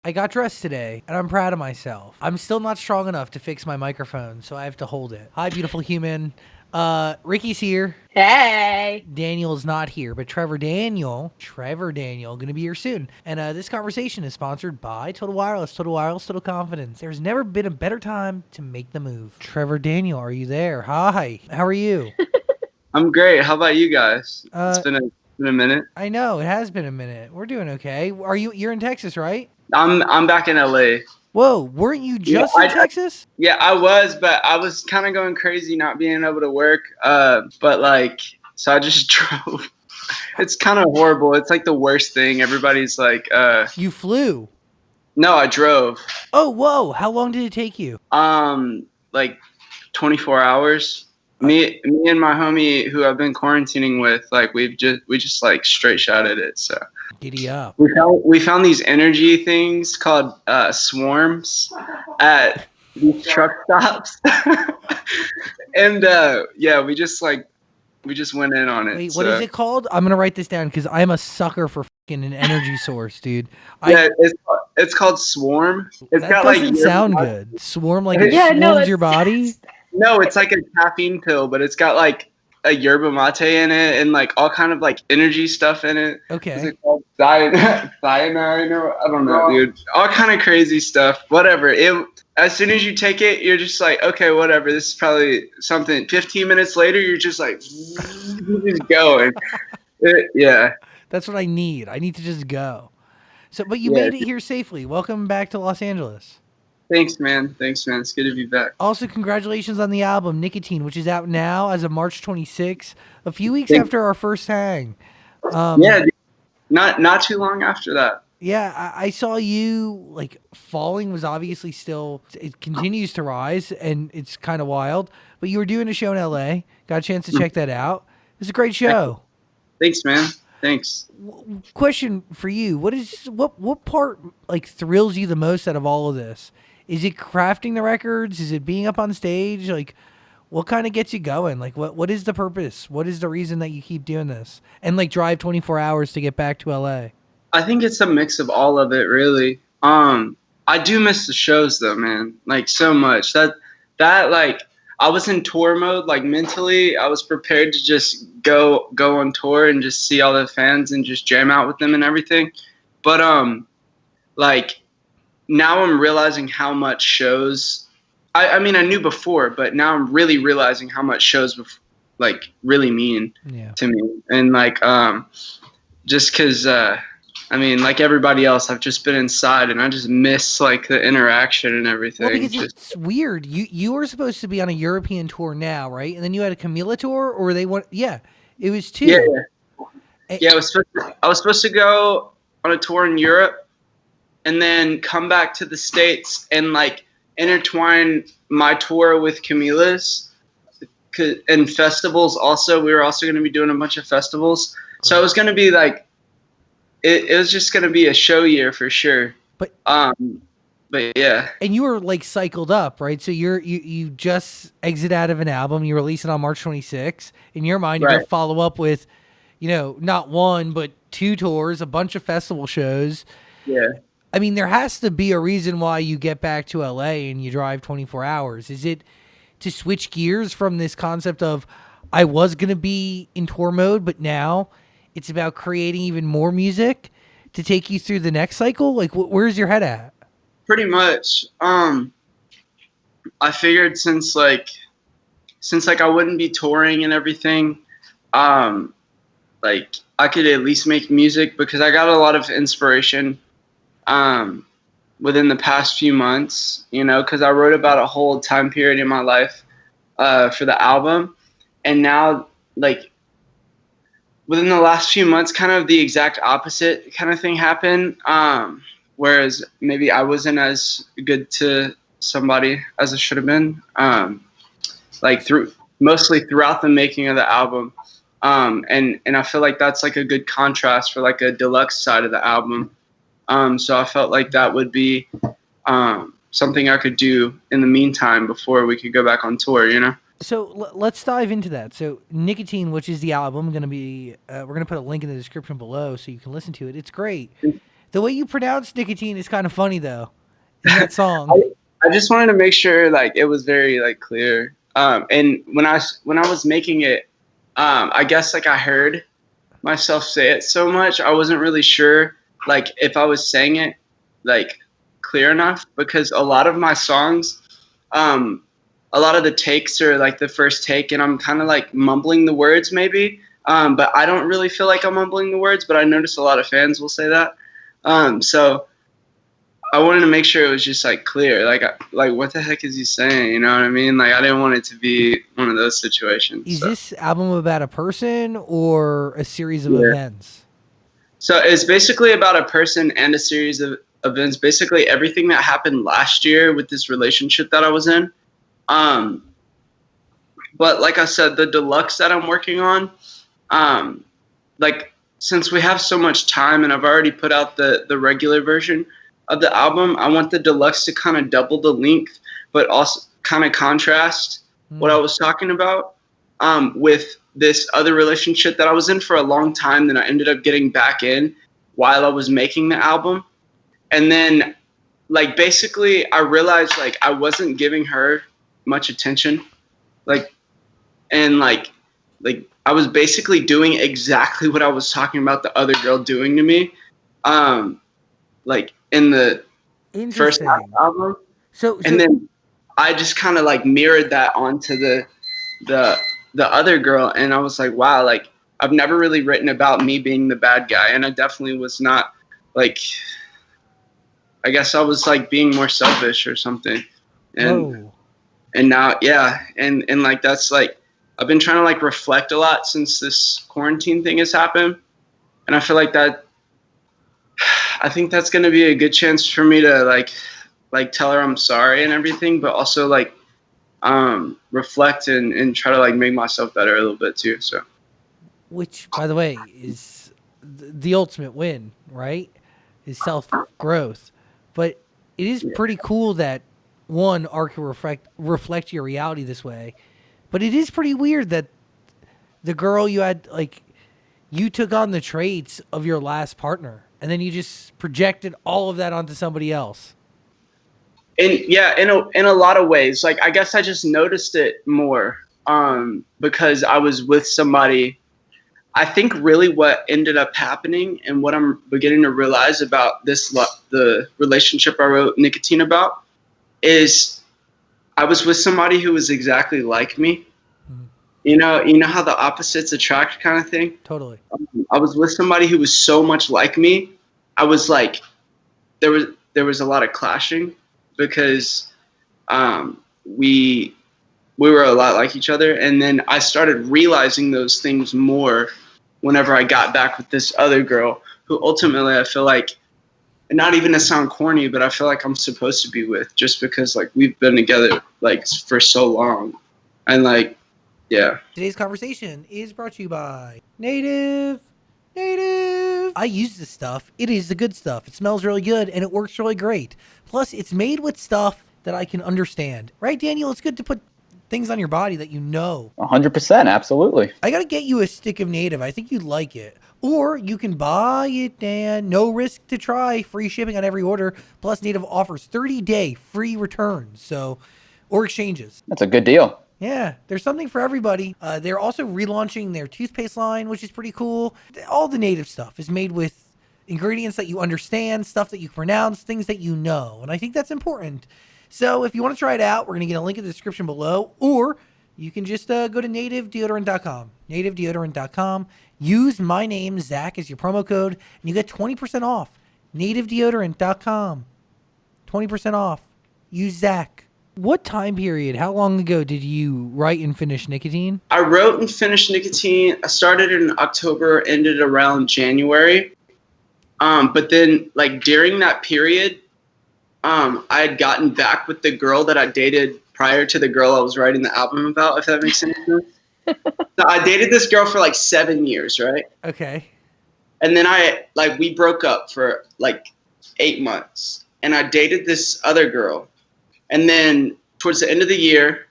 I got dressed today, and I'm proud of myself. I'm still not strong enough to fix my microphone, so I have to hold it. Hi, beautiful human. Ricky's here. Hey. Daniel's not here, but Trevor Daniel, gonna be here soon. And this conversation is sponsored by Total Wireless, Total Confidence. There's never been a better time to make the move. Trevor Daniel, are you there? Hi, how are you? I'm great. How about you guys? It's been a minute. I know, it has been a minute. We're doing okay. You're in Texas, right? I'm back in LA. Whoa, weren't you just in Texas? Yeah, I was, but I was kind of going crazy not being able to work. So I just drove. It's kind of horrible. It's like the worst thing. Everybody's like, You flew. No, I drove. Oh, whoa. How long did it take you? Like 24 hours. Me and my homie who I've been quarantining with, like we just like straight shot at it. So giddy up. We found these energy things called swarms at these truck stops, and we just went in on it. Wait, what is it called? I'm gonna write this down because I'm a sucker for fucking an energy source, dude. It's called Swarm. That doesn't sound good. Swarm like it swarms your body. No, it's like a caffeine pill, but it's got like a yerba mate in it and like all kind of like energy stuff in it. Okay. Is it called cyanide or I don't know, dude. All kind of crazy stuff. Whatever. As soon as you take it, you're just like, okay, whatever. This is probably something. 15 minutes later, you're just like, just going. Yeah. That's what I need. I need to just go. So, but you made it here safely. Welcome back to Los Angeles. Thanks, man. It's good to be back. Also, congratulations on the album Nicotine, which is out now as of March 26th, a few weeks after our first hang. Not too long after that. Yeah, I saw you, like, Falling was obviously still, it continues to rise, and it's kind of wild. But you were doing a show in L.A., got a chance to check that out. It was a great show. Thanks, man. Thanks. Question for you: what part like thrills you the most out of all of this? Is it crafting the records? Is it being up on stage? Like, what kind of gets you going? Like, what is the purpose? What is the reason that you keep doing this? And like drive 24 hours to get back to LA? I think it's a mix of all of it, really. I do miss the shows though, man. Like so much. That like I was in tour mode, like mentally. I was prepared to just go on tour and just see all the fans and just jam out with them and everything. But like now I'm realizing how much shows. I mean, I knew before, but now I'm really realizing how much shows like really mean to me. And like just because I mean, like everybody else, I've just been inside and I just miss like the interaction and everything. Well, because it's weird. You were supposed to be on a European tour now, right? And then you had a Camila tour, or they went. Yeah, it was two. Yeah. I was supposed to go on a tour in Europe, and then come back to the States and like intertwine my tour with Camila's, and festivals. Also, we were also going to be doing a bunch of festivals. So it was going to be like. It was just gonna be a show year for sure. But yeah. And you were like cycled up, right? So you just exit out of an album, you release it on March 26th. In your mind, you're gonna follow up with, not one but two tours, a bunch of festival shows. Yeah. I mean, there has to be a reason why you get back to LA and you drive 24 hours. Is it to switch gears from this concept of I was gonna be in tour mode, but now it's about creating even more music to take you through the next cycle? Like, where's your head at? Pretty much. I figured since I wouldn't be touring and everything, like I could at least make music because I got a lot of inspiration within the past few months, because I wrote about a whole time period in my life for the album. And now, like, within the last few months, kind of the exact opposite kind of thing happened. Whereas maybe I wasn't as good to somebody as I should have been. Like mostly throughout the making of the album. And I feel like that's like a good contrast for like a deluxe side of the album. So I felt like that would be something I could do in the meantime before we could go back on tour, So let's dive into that. So Nicotine, which is the album, we're going to put a link in the description below so you can listen to it. It's great. The way you pronounce nicotine is kind of funny though in that I, song. I just wanted to make sure like it was very like clear. And when I was making it, I guess like I heard myself say it so much, I wasn't really sure like if I was saying it like clear enough because a lot of my songs, um, a lot of the takes are like the first take, and I'm kind of like mumbling the words maybe. But I don't really feel like I'm mumbling the words, but I notice a lot of fans will say that. So I wanted to make sure it was just like clear, like what the heck is he saying? You know what I mean? Like I didn't want it to be one of those situations. Is So this album about a person or a series of yeah. events? So it's basically about a person and a series of events. Basically everything that happened last year with this relationship that I was in. Um, but like I said, the deluxe that I'm working on, um, like since we have so much time and I've already put out the regular version of the album, I want the deluxe to kind of double the length, but also kind of contrast what I was talking about with this other relationship that I was in for a long time. Then I ended up getting back in while I was making the album, and then like basically I realized like I wasn't giving her much attention, like and like I was basically doing exactly what I was talking about the other girl doing to me, like in the first half Interesting. album, So and so then I just kind of like mirrored that onto the the other girl, and I was like, wow, like I've never really written about me being the bad guy, and I definitely was not like I guess I was like being more selfish or something, and whoa. and now yeah, and like that's like I've been trying to like reflect a lot since this quarantine thing has happened, and I feel like that I think that's gonna be a good chance for me to like tell her I'm sorry and everything, but also like reflect and try to like make myself better a little bit too. So Which, by the way, is the ultimate win, right? Is self growth. But it is yeah. pretty cool that one art can reflect your reality this way. But it is pretty weird that the girl you had like you took on the traits of your last partner and then you just projected all of that onto somebody else. And yeah, in a lot of ways, like I guess I just noticed it more because I was with somebody. I think really what ended up happening and what I'm beginning to realize about the relationship I wrote Nicotine about is I was with somebody who was exactly like me. You know how the opposites attract kind of thing. Totally. I was with somebody who was so much like me. I was like, there was a lot of clashing because we were a lot like each other, and then I started realizing those things more whenever I got back with this other girl, who ultimately I feel like, and not even to sound corny, but I feel like I'm supposed to be with just because like we've been together like for so long, and like yeah. Today's conversation is brought to you by Native. Native. I use this stuff. It is the good stuff. It smells really good and it works really great. Plus, it's made with stuff that I can understand. Right, Daniel? It's good to put things on your body that you know. 100%, absolutely. I got to get you a stick of Native. I think you'd like it. Or you can buy it, Dan. No risk to try. Free shipping on every order. Plus, Native offers 30-day free returns. So, or exchanges. That's a good deal. Yeah, there's something for everybody. They're also relaunching their toothpaste line, which is pretty cool. All the Native stuff is made with ingredients that you understand, stuff that you pronounce, things that you know. And I think that's important. So if you want to try it out, we're going to get a link in the description below. Or you can just go to nativedeodorant.com. Nativedeodorant.com. Use my name, Zach, as your promo code, and you get 20% off. Nativedeodorant.com. 20% off. Use Zach. What time period, how long ago did you write and finish Nicotine? I wrote and finished Nicotine. I started in October, ended around January. But then, like during that period, I had gotten back with the girl that I dated prior to the girl I was writing the album about, if that makes any sense. So I dated this girl for like 7 years, right? Okay. And then we broke up for like 8 months. And I dated this other girl. And then towards the end of the year,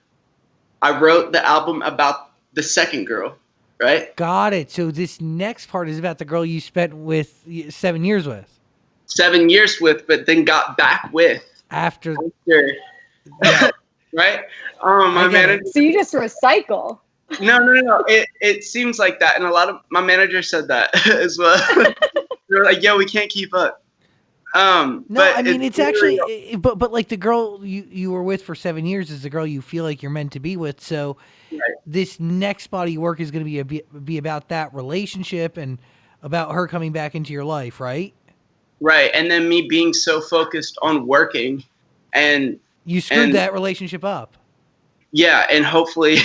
I wrote the album about the second girl, right? Got it. So this next part is about the girl you spent with 7 years with. 7 years with, but then got back with After, after, yeah, right? I My get manager. it. So you just recycle. No. It seems like that, and a lot of my manager said that as well. They're like, "Yo, we can't keep up." No, But I mean it's it's actually, but like the girl you were with for 7 years is the girl you feel like you're meant to be with. So right, this next body of work is going to be about that relationship and about her coming back into your life, right? right. And then me being so focused on working, and You screwed and that relationship up. yeah, and hopefully,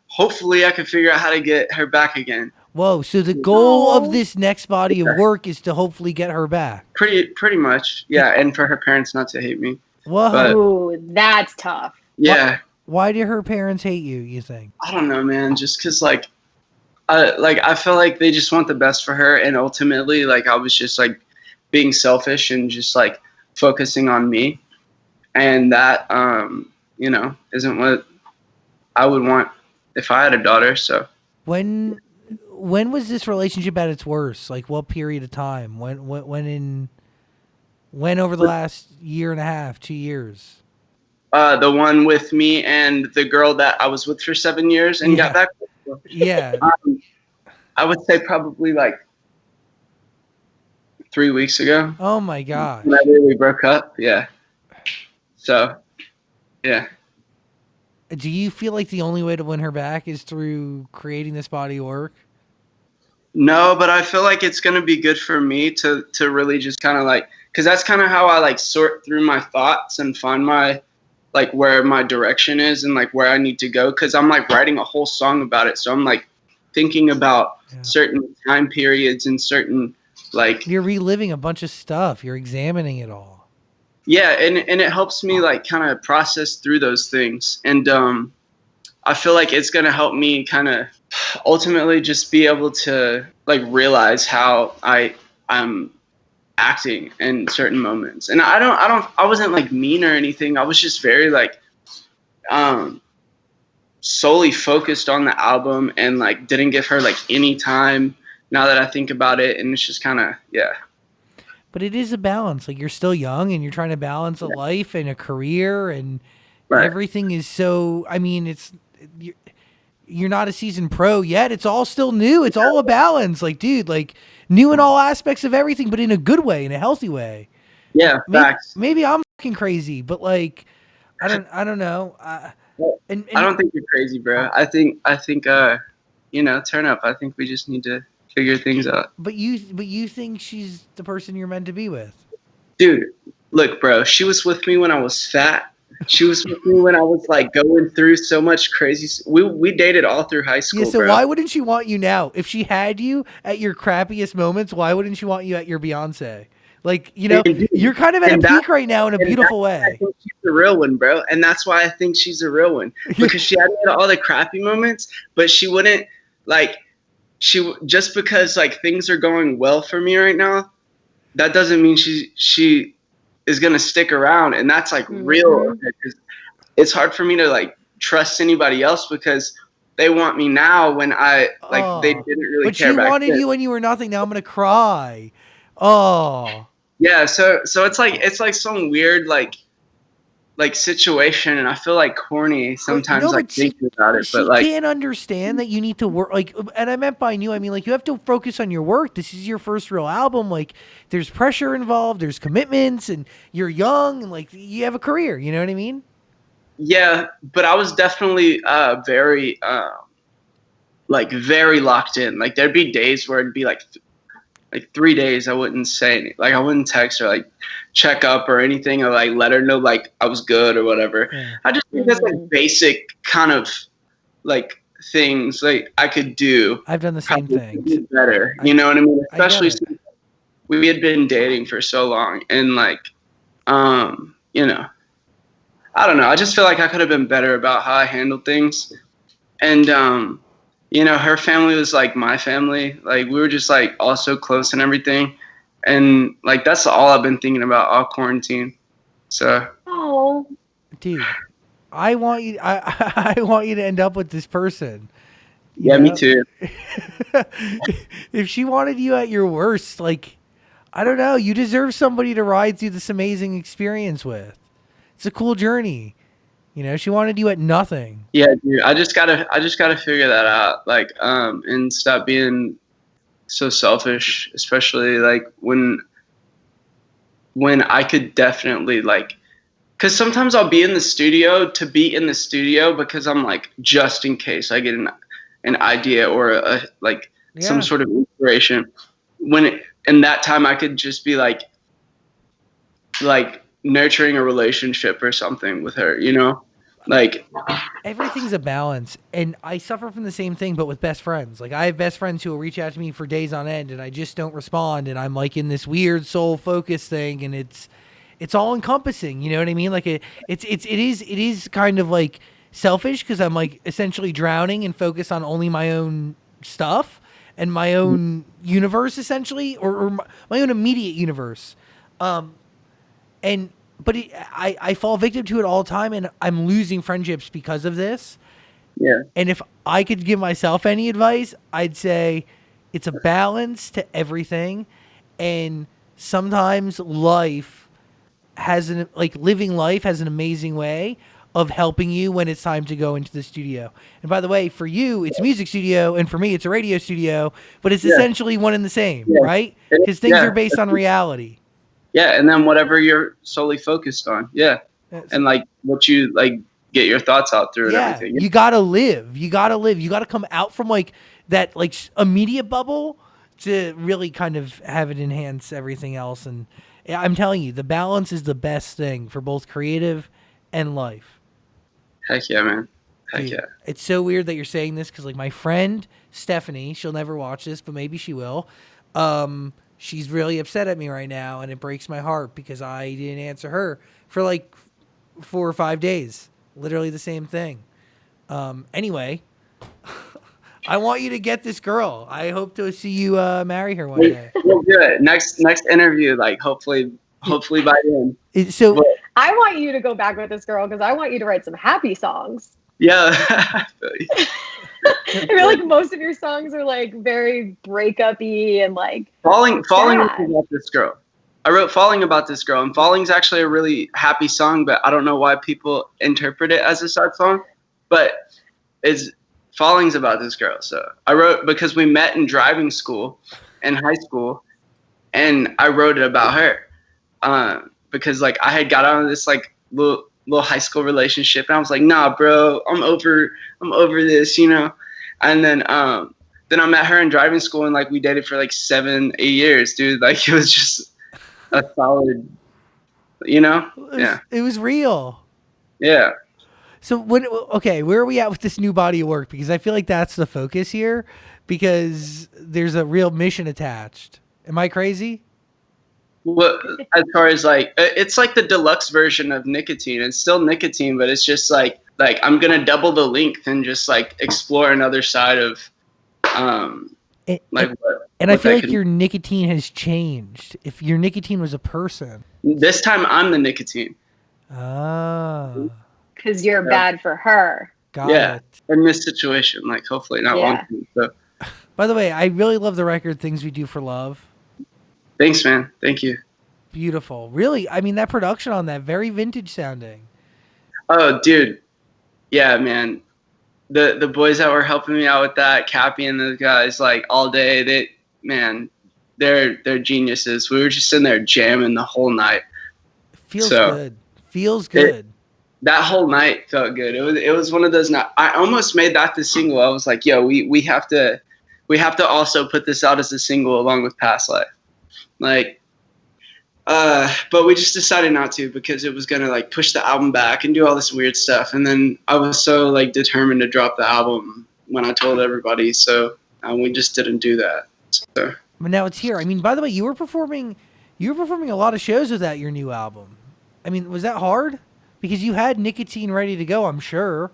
hopefully I can figure out how to get her back again. Whoa! So the goal of No. this next body of work is to hopefully get her back. Pretty much, yeah. And for her parents not to hate me, Whoa! but Ooh, that's tough. yeah, Why do her parents hate you? You think? I don't know, man. Just cause like I feel like they just want the best for her, and ultimately, like I was just like being selfish and just like focusing on me, and that isn't what I would want if I had a daughter. So When was this relationship at its worst? Like what period of time? When over the last year and a half, 2 years? the one with me and the girl that I was with for 7 years and Yeah. got back with. Yeah. I would say probably like 3 weeks ago. Oh my gosh. Whenever we broke up, yeah. So, yeah. Do you feel like the only way to win her back is through creating this body of work? No, but I feel like it's gonna be good for me to really just kind of like, because that's kind of how I like sort through my thoughts and find my like where my direction is and like where I need to go. Because I'm like writing a whole song about it, so I'm like thinking about certain time periods and certain like You're reliving a bunch of stuff. You're examining it all. yeah, and it helps me like kind of process through those things, and I feel like it's gonna help me kind of ultimately just be able to like realize how I'm acting in certain moments. And I wasn't like mean or anything. I was just very like solely focused on the album and like didn't give her like any time now that I think about it, and it's just kind of yeah. But it is a balance. Like you're still young and you're trying to balance a life and a career and Right. everything is so, I mean, you're not a seasoned pro yet. It's all still new. It's all a balance. Like, dude, like new in all aspects of everything, but in a good way, in a healthy way. Yeah, facts. Maybe I'm fucking crazy, but like, I don't know. And I don't think you're crazy, bro. I think turn up. I think we just need to figure things out. But you think she's the person you're meant to be with? Dude, look, bro. She was with me when I was fat. She was with me when I was like going through so much crazy. We dated all through high school. Yeah, so bro. why wouldn't she want you now? If she had you at your crappiest moments, why wouldn't she want you at your Beyonce? Like, you're kind of at a peak right now in a beautiful way. I think she's the real one, bro. And that's why I think she's a real one. Because she had all the crappy moments, but she wouldn't like just because like things are going well for me right now, that doesn't mean she is gonna stick around. And that's like real. It's hard for me to like trust anybody else because they want me now when I like they didn't really care back then. But she wanted you when you were nothing. Now I'm gonna cry. Oh. Yeah, so it's like some weird like situation, and I feel like corny sometimes thinking about it. But like, she can't understand that you need to work. Like, and I meant by new, I mean like you have to focus on your work. This is your first real album. Like, there's pressure involved. There's commitments, and you're young, and like you have a career. You know what I mean? Yeah, but I was definitely very very locked in. Like there'd be days where it'd be like 3 days I wouldn't say anything. Like I wouldn't text her like check up or anything or like let her know like I was good or whatever. Yeah. I just think that's like basic kind of like things like I could do. I've done the same thing. Better, you know what I mean? Especially since we had been dating for so long and like I don't know. I just feel like I could have been better about how I handled things. And her family was like my family. Like we were just like all so close and everything. And like that's all I've been thinking about all quarantine. So dude, I want you I want you to end up with this person. Yeah, me too. If she wanted you at your worst, like I don't know. You deserve somebody to ride through this amazing experience with. It's a cool journey. You know, she wanted you at nothing. Yeah, dude. I just gotta figure that out. Like, and stop being so selfish, especially like when I could definitely like, because sometimes I'll be in the studio to be in the studio because I'm like, just in case I get an idea or like some Yeah. sort of inspiration. In that time I could just be like nurturing a relationship or something with her, you know? Like, Everything's a balance, and I suffer from the same thing, but with best friends. Like I have best friends who will reach out to me for days on end, and I just don't respond, and I'm like in this weird soul focus thing, and it's all encompassing. You know what I mean? Like it is kind of like selfish because I'm like essentially drowning and focus on only my own stuff and my own universe essentially, or my own immediate universe. And but I fall victim to it all the time, and I'm losing friendships because of this. yeah. And if I could give myself any advice, I'd say it's a balance to everything, and sometimes life has living life has an amazing way of helping you when it's time to go into the studio. And by the way, for you, it's a music studio, and for me, it's a radio studio, but it's Yeah. essentially one and the same, Yeah. right? Because things Yeah. are based on reality. Yeah, and then whatever you're solely focused on. Yeah. And like what you like get your thoughts out through and Yeah, everything. you gotta live. You gotta live. You gotta come out from like that immediate bubble to really kind of have it enhance everything else. And yeah, I'm telling you, the balance is the best thing for both creative and life. Heck yeah, man. Heck Dude, yeah. it's so weird that you're saying this because like my friend Stephanie, she'll never watch this, but maybe she will. She's really upset at me right now, and it breaks my heart because I didn't answer her for like 4 or 5 days. Literally the same thing. Anyway, I want you to get this girl. I hope to see you marry her one day. We'll do it. Next interview, like hopefully by then. So But, I want you to go back with this girl because I want you to write some happy songs. yeah. I feel like most of your songs are like very breakup-y and like Falling sad. about this girl. I wrote Falling about this girl, and Falling's actually a really happy song, but I don't know why people interpret it as a sad song. But Falling's about this girl. So I wrote because we met in driving school in high school, and I wrote it about her. Because like I had got out of this like little high school relationship, and I was like, nah, bro, I'm over this, you know. And then I met her in driving school, and like we dated for like 7-8 years, dude. Like it was just a solid, you know. Yeah, it was real. yeah. So where are we at with this new body of work? Because I feel like that's the focus here, because there's a real mission attached. Am I crazy? Well, as far as like, it's like the deluxe version of Nicotine. It's still Nicotine, but it's just like I'm gonna double the length and just like explore another side of, like what. And I what feel that like could- your nicotine has changed. If your nicotine was a person. This time I'm the Nicotine. Ah, Because you're bad for her. got Yeah. it. In this situation, like hopefully not Yeah. long term. So By the way, I really love the record "Things We Do for Love." thanks, man. Thank you. Beautiful. Really, I mean that production on that, very vintage sounding. Oh, dude. Yeah, man. The boys that were helping me out with that, Cappy and those guys, like all day, they're geniuses. We were just in there jamming the whole night. Feels So, good. Feels good. That whole night felt good. It was one of those nights. I almost made that the single. I was like, yo, we have to also put this out as a single along with Past Life. Like, but we just decided not to because it was gonna like push the album back and do all this weird stuff. And then I was so like determined to drop the album when I told everybody. So we just didn't do that. So But now it's here. I mean, by the way, you were performing a lot of shows without your new album. I mean, was that hard? Because you had Nicotine ready to go, I'm sure.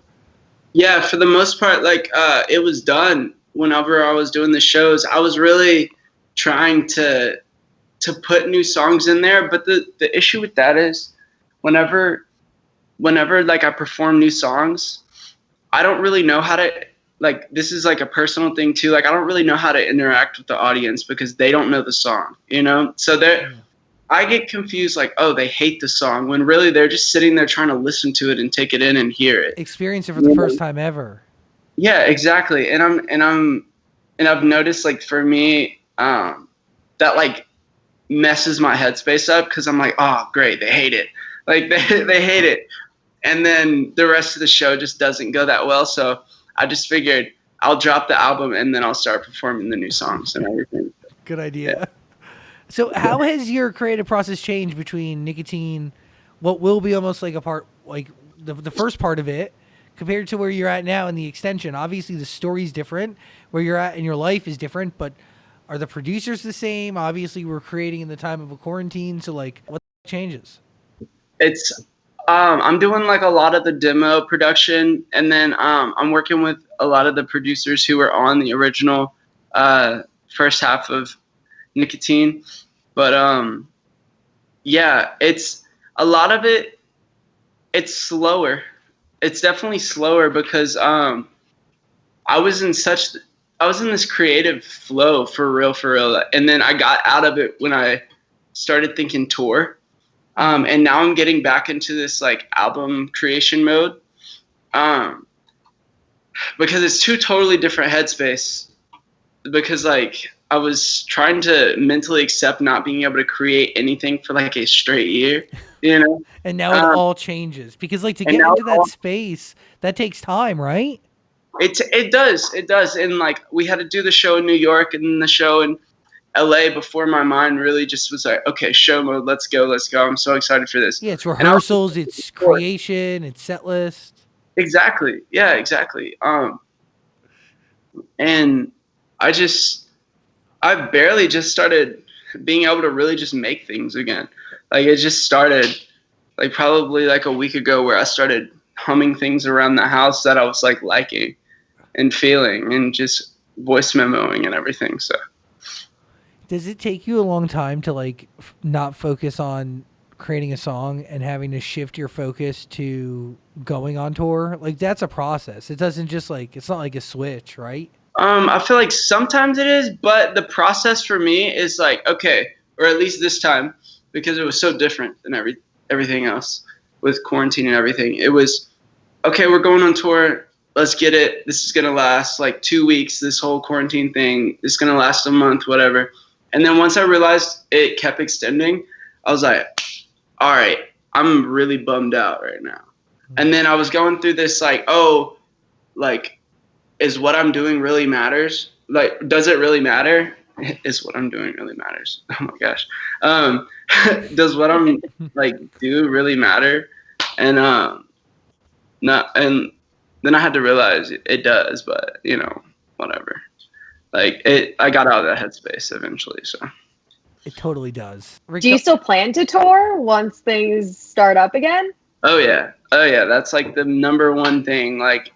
yeah, for the most part, like it was done. Whenever I was doing the shows, I was really trying to put new songs in there. But the issue with that is whenever like I perform new songs, I don't really know how to like this is like a personal thing too. Like I don't really know how to interact with the audience because they don't know the song, you know? So I get confused like, oh, they hate the song when really they're just sitting there trying to listen to it and take it in and hear it. Experience it for the first time ever. Yeah, exactly. And I've noticed like for me, that like messes my headspace up because I'm like, oh, great, they hate it. Like they hate it. And then the rest of the show just doesn't go that well. So I just figured I'll drop the album and then I'll start performing the new songs and everything. Good idea. Yeah. So how has your creative process changed between Nicotine, what will be almost like a part, like the first part of it, compared to where you're at now in the extension? Obviously the story's different, where you're at in your life is different, but are the producers the same? Obviously we're creating in the time of a quarantine. So like what changes? It's I'm doing like a lot of the demo production, and then I'm working with a lot of the producers who were on the original first half of Nicotine. But yeah, it's a lot of it. It's slower. It's definitely slower because I was in this creative flow for real, and then I got out of it when I started thinking tour. And now I'm getting back into this like album creation mode, because it's two totally different headspace. Because like I was trying to mentally accept not being able to create anything for like a straight year, you know. And now it all changes because like to get into that space, that takes time, right? It does, and like we had to do the show in New York and then the show in LA before my mind really just was like, okay, show mode, let's go. I'm so excited for this. Yeah, it's rehearsals, it's creation, it's set list. Exactly. Yeah, exactly. And I barely just started being able to really just make things again. Like it just started like probably like a week ago where I started humming things around the house that I was like liking and feeling and just voice memoing and everything. So does it take you a long time to like not focus on creating a song and having to shift your focus to going on tour? Like that's a process. It doesn't just like, it's not like a switch, right? I feel like sometimes it is, but the process for me is like, okay, or at least this time, because it was so different than everything else with quarantine and everything. It was, okay, we're going on tour. Let's get it. This is going to last like 2 weeks. This whole quarantine thing is going to last a month, whatever. And then once I realized it kept extending, I was like, all right, I'm really bummed out right now. And then I was going through this like, oh, like, is what I'm doing really matters? Like, does it really matter? Is what I'm doing really matters? Oh my gosh. Does what I'm like do really matter? And not, and then I had to realize it does, but you know, whatever. Like I got out of that headspace eventually. So it totally does. Do you still plan to tour once things start up again? Oh yeah. That's like the number one thing. Like,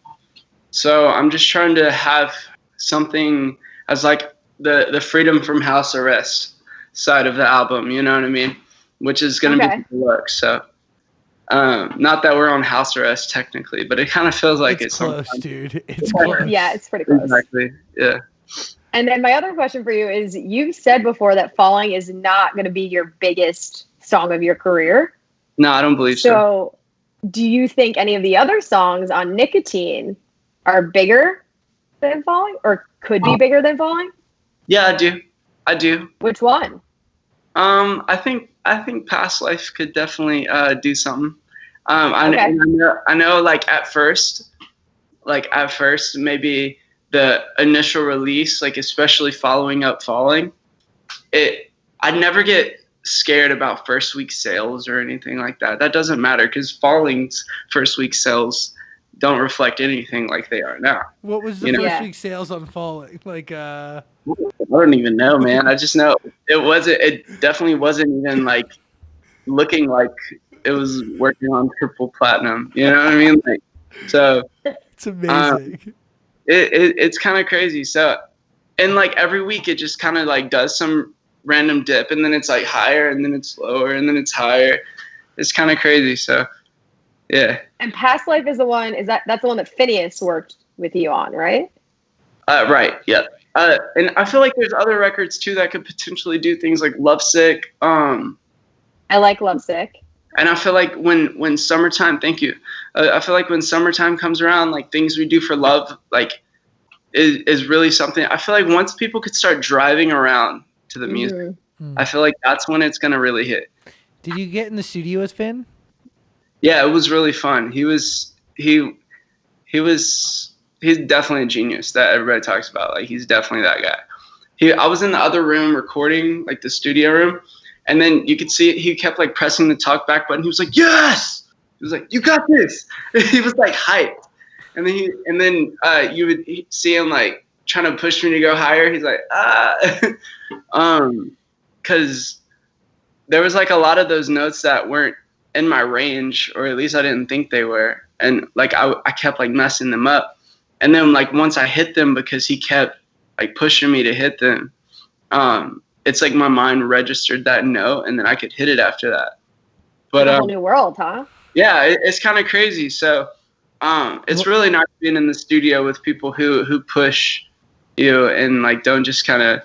so I'm just trying to have something as like the freedom from house arrest side of the album. You know what I mean? Which is going to be the look. So, not that we're on house arrest technically, but it kind of feels like it's close, dude. It's close. Yeah, it's pretty close. Exactly. Yeah. And then my other question for you is, you've said before that Falling is not going to be your biggest song of your career. No, I don't believe so. So do you think any of the other songs on Nicotine are bigger than Falling or could be bigger than Falling? Yeah, I do. Which one? I think Past Life could definitely do something. I know like at first maybe the initial release, like especially following up Falling, I'd never get scared about first week sales or anything like that. That doesn't matter because Falling's first week sales don't reflect anything like they are now. What was the first week sales on Falling? Like I don't even know, man. I just know it definitely wasn't even like looking like it was working on triple platinum. You know what I mean? Like, so it's amazing. It's kind of crazy. So, and like every week it just kind of like does some random dip and then it's like higher and then it's lower and then it's higher. It's kind of crazy. So, yeah. And Past Life is the one, that's the one that Phineas worked with you on, right? Right. Yeah. And I feel like there's other records too that could potentially do things like Lovesick. I like Lovesick. And I feel like when summertime, thank you. I feel like when summertime comes around, like Things We Do for Love, like is really something. I feel like once people could start driving around to the music, I feel like that's when it's gonna really hit. Did you get in the studio with Finn? Yeah, it was really fun. He's definitely a genius that everybody talks about. Like he's definitely that guy. I was in the other room recording, like the studio room, and then you could see he kept like pressing the talk back button. He was like, "Yes!" He was like, "You got this." He was like hyped, and then you would see him like trying to push me to go higher. He's like, because there was like a lot of those notes that weren't in my range, or at least I didn't think they were, and like I kept like messing them up, and then like once I hit them because he kept like pushing me to hit them, it's like my mind registered that note, and then I could hit it after that. But a whole new world, huh? Yeah, it's kind of crazy. So it's really nice being in the studio with people who push you and like don't just kind of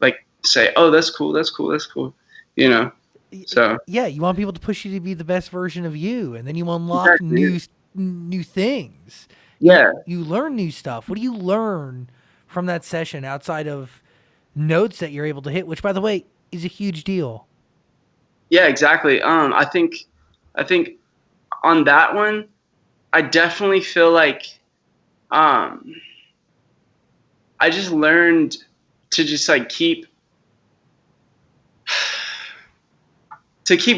like say, "Oh, that's cool, that's cool, that's cool," you know. So yeah, you want people to push you to be the best version of you, and then you unlock new things. Yeah, you learn new stuff. What do you learn from that session outside of notes that you're able to hit? Which, by the way, is a huge deal. Yeah, exactly. I think on that one, I definitely feel like I just learned to just like keep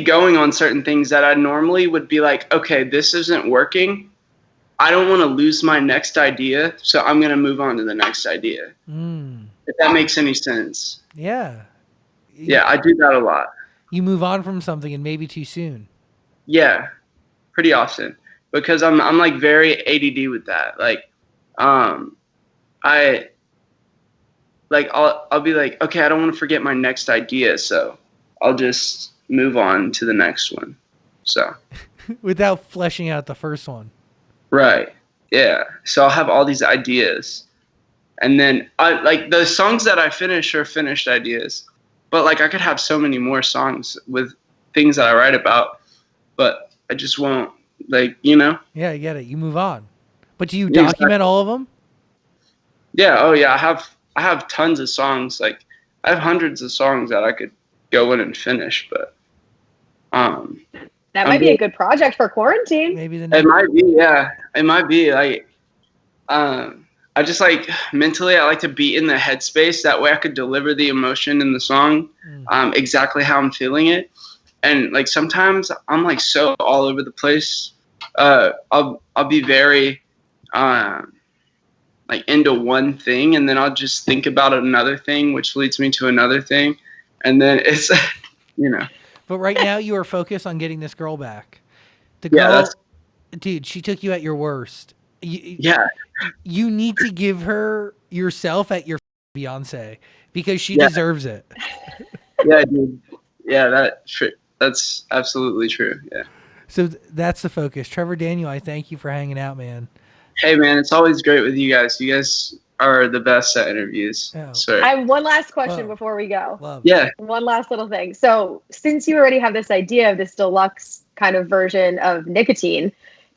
going on certain things that I normally would be like, okay, this isn't working. I don't want to lose my next idea, so I'm going to move on to the next idea. If that makes any sense. Yeah. Yeah, I do that a lot. You move on from something and maybe too soon. Yeah, pretty often. Because I'm like very ADD with that. Like, I'll be like, okay, I don't want to forget my next idea, so I'll just move on to the next one. So without fleshing out the first one. Right. Yeah. So I'll have all these ideas, and then I like the songs that I finish are finished ideas, but like I could have so many more songs with things that I write about, but I just won't, like, you know. Yeah, I get it. You move on, but do you document all of them? Yeah. Oh yeah. I have tons of songs. Like I have hundreds of songs that I could go in and finish, but that might be a good project for quarantine. Maybe it might be. Yeah, it might be. Like, I just like mentally, I like to be in the headspace. That way, I could deliver the emotion in the song, exactly how I'm feeling it. And like sometimes I'm like so all over the place. I'll be very like into one thing, and then I'll just think about another thing, which leads me to another thing, and then it's you know. But right now, you are focused on getting this girl back. The girl, dude, she took you at your worst. You need to give her yourself at your Beyonce because she deserves it. Yeah, dude. Yeah, that's absolutely true. Yeah. So that's the focus. Trevor Daniel, I thank you for hanging out, man. Hey, man, it's always great with you guys. You guys are the best at interviews. Oh. Sorry. I have one last question before we go. Yeah. One last little thing. So since you already have this idea of this deluxe kind of version of Nicotine,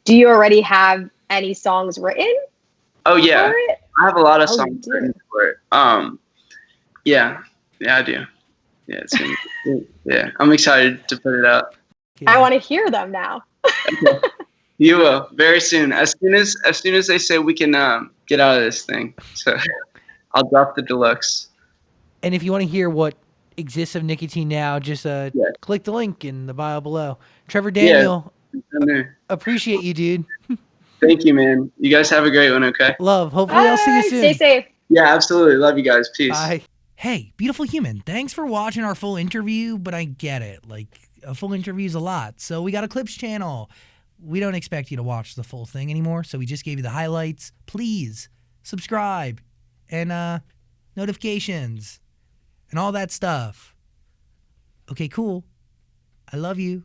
do you already have any songs written? Oh yeah, for it? I have a lot of songs written for it. Yeah, I do. Yeah, yeah, I'm excited to put it out. Yeah. I want to hear them now. Okay. You will very soon. As soon as they say we can get out of this thing, so I'll drop the deluxe. And if you want to hear what exists of Nicotine now, just click the link in the bio below. Trevor Daniel, appreciate you, dude. Thank you, man. You guys have a great one, okay? Love. Hopefully I'll see you soon. Stay safe. Yeah, absolutely. Love you guys. Peace. Bye. Hey, beautiful human. Thanks for watching our full interview, but I get it. Like, a full interview is a lot. So we got a clips channel. We don't expect you to watch the full thing anymore, so we just gave you the highlights. Please subscribe and notifications and all that stuff. Okay, cool. I love you.